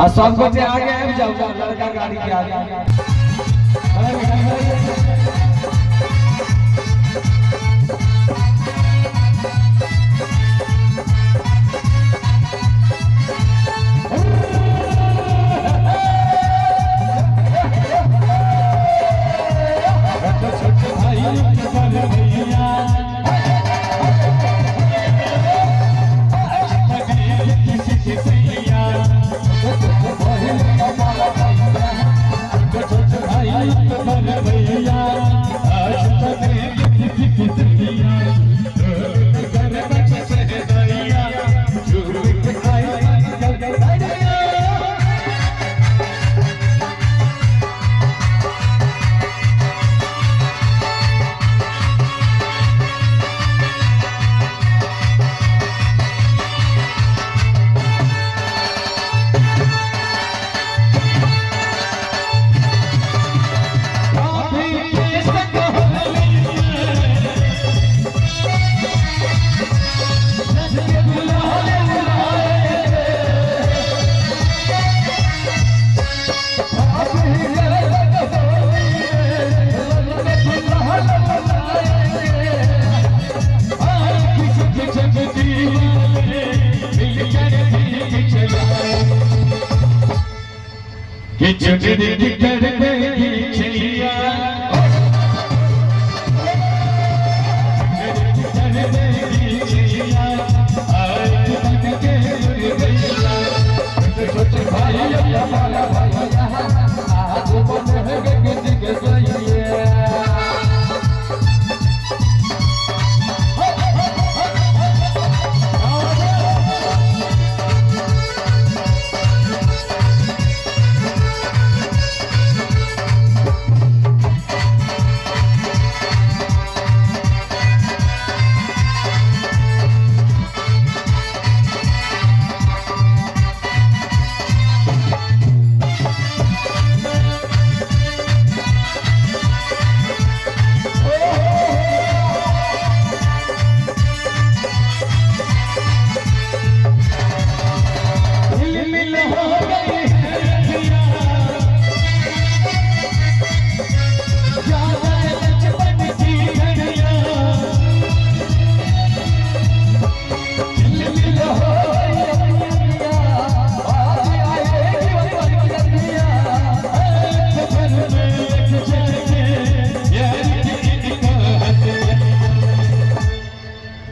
सब बच्चे आगे आ जाओ, लड़का गाड़ी के आगे।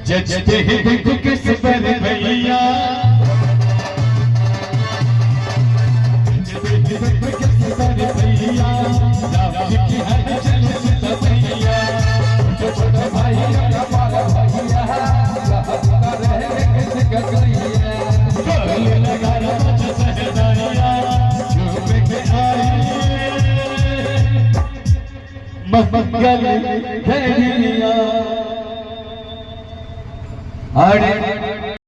जजते दुख किस पर भैया, जजते दुख किस पर भैया, राम की हर चल सुता भैया, छोटा भाई का बड़ा भैया, रहता रहे किस गगैया, ढोल लगा रहा सहदारिया, झूम के आई मंगल घड़िया। अरे